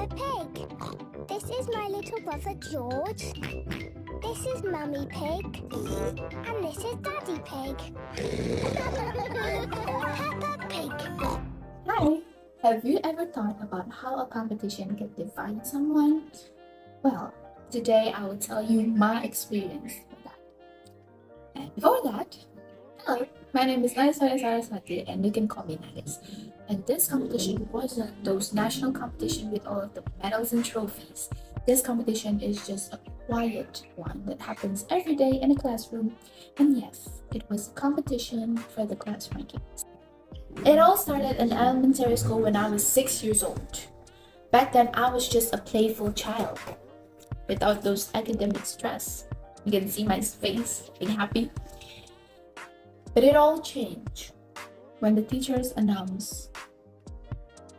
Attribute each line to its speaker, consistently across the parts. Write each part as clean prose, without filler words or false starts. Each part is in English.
Speaker 1: a pig. This is my little brother George. This is Mummy Pig. And this is Daddy Pig. Peppa Pig.
Speaker 2: Hi! Have you ever thought about how a competition can define someone? Well, today I will tell you my experience with that. And before that, hello, my name is Nariswari Saraswati and you can call me Naris. And this competition wasn't those national competition with all of the medals and trophies. This competition is just a quiet one that happens every day in a classroom. And yes, it was a competition for the class rankings. It all started in elementary school when I was 6 years old. Back then, I was just a playful child without those academic stress. You can see my face being happy. But it all changed when the teachers announced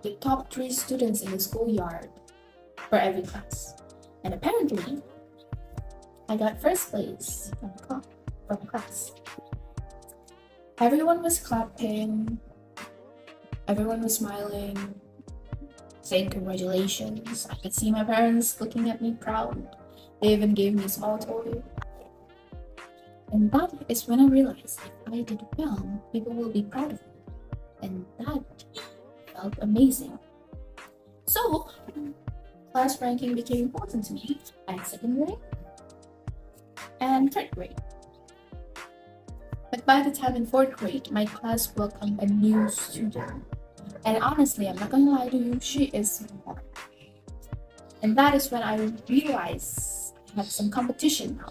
Speaker 2: the top 3 students in the schoolyard for every class. And apparently, I got first place from the class. Everyone was clapping. Everyone was smiling, saying congratulations. I could see my parents looking at me proud. They even gave me a small toy. And that is when I realized if I did well, people will be proud of me. And that felt amazing. So, class ranking became important to me at second grade and third grade. But by the time in fourth grade, my class welcomed a new student. And honestly, I'm not gonna lie to you, she is smart. And that is when I realized I had some competition now.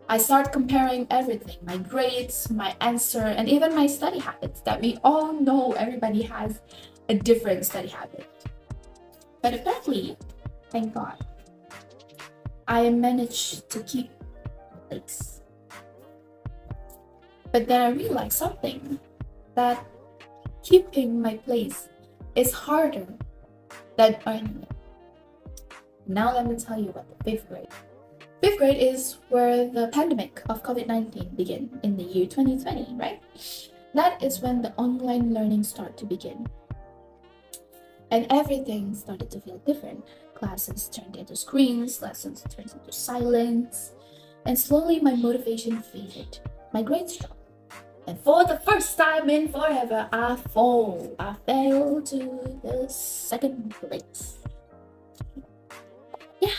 Speaker 2: I started comparing everything, my grades, my answer, and even my study habits that we all know everybody has a different study habit. But apparently, thank God, I managed to keep my place. But then I realized something, that keeping my place is harder than earning it. Now let me tell you about the 5th grade. 5th grade is where the pandemic of COVID-19 began in the year 2020, right? That is when the online learning started to begin. And everything started to feel different. Classes turned into screens, lessons turned into silence, and slowly my motivation faded. My grades dropped. And for the first time in forever, I failed to the second place. Yeah.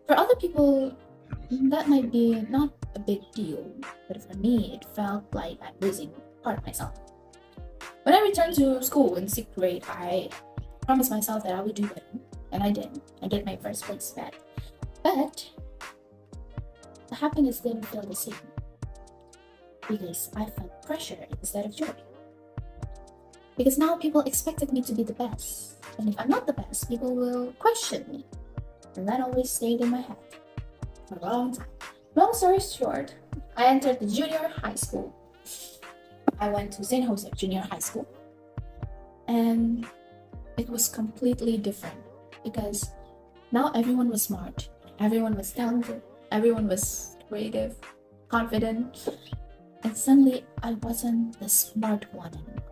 Speaker 2: For other people, that might be not a big deal. But for me, it felt like I'm losing part of myself. When I returned to school in 6th grade, I promised myself that I would do better. And I did. I get my first place back. But the happiness didn't feel the same. Because I felt pressure instead of joy. Because now people expected me to be the best. And if I'm not the best, people will question me. And that always stayed in my head for a long time. Long story short, I entered the junior high school. I went to St. Joseph Junior High School. And it was completely different. Because now everyone was smart. Everyone was talented. Everyone was creative, confident. And suddenly, I wasn't the smart one anymore.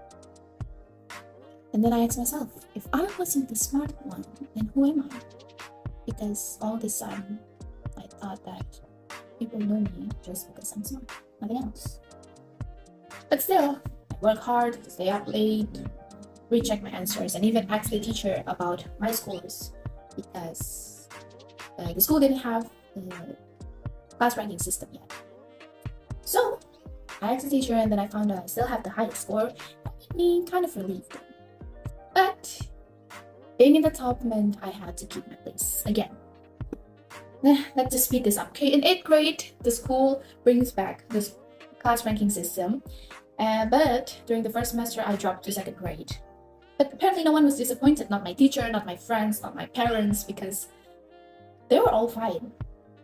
Speaker 2: And then I asked myself, if I wasn't the smart one, then who am I? Because all this time, I thought that people know me just because I'm smart, nothing else. But still, I work hard, stay up late, recheck my answers, and even ask the teacher about my scores because the school didn't have the class ranking system yet. So, I asked the teacher and then I found out I still have the highest score. That made me kind of relieved. But being in the top meant I had to keep my place again. Let's just speed this up. Okay, in 8th grade, the school brings back this class ranking system. But during the first semester, I dropped to 2nd grade. But apparently no one was disappointed. Not my teacher, not my friends, not my parents, because they were all fine.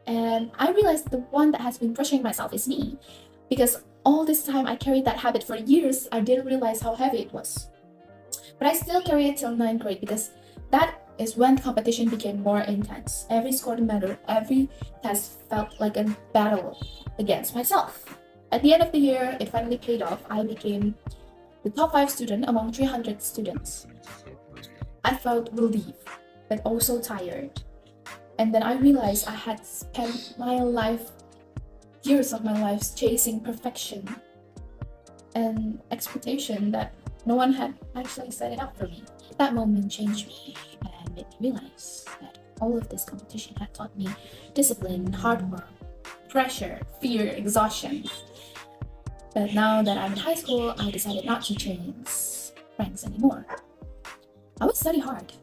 Speaker 2: And I realized the one that has been pressuring myself is me. Because all this time I carried that habit for years, I didn't realize how heavy it was. But I still carry it till 9th grade because that is when competition became more intense. Every score mattered, every test felt like a battle against myself. At the end of the year, it finally paid off. I became the top 5 student among 300 students. I felt relief, but also tired. And then I realized I had spent my life, years of my life, chasing perfection and expectation that no one had actually set it up for me. That moment changed me and made me realize that all of this competition had taught me discipline, hard work, pressure, fear, exhaustion. But now that I'm in high school, I decided not to chase ranks anymore. I would study hard,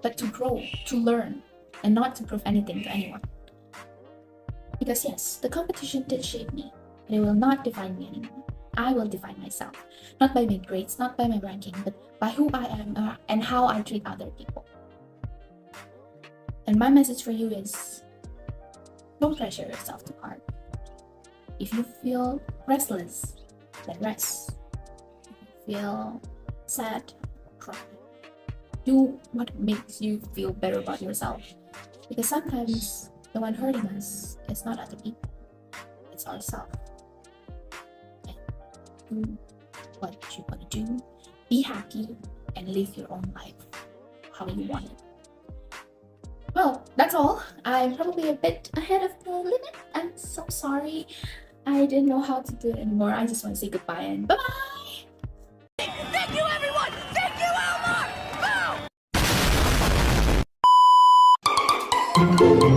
Speaker 2: but to grow, to learn, and not to prove anything to anyone. Because yes, the competition did shape me, but it will not define me anymore. I will define myself, not by my grades, not by my ranking, but by who I am and how I treat other people. And my message for you is, don't pressure yourself too hard. If you feel restless, then rest. If you feel sad, cry. Do what makes you feel better about yourself. Because sometimes the one hurting us is not other people, it's ourselves. And do what you want to do, be happy, and live your own life how you want it. Well, that's all. I'm probably a bit ahead of the limit. I'm so sorry. I didn't know how to do it anymore. I just want to say goodbye and bye-bye!
Speaker 3: Thank you, everyone! Thank you, Elmar! Boom!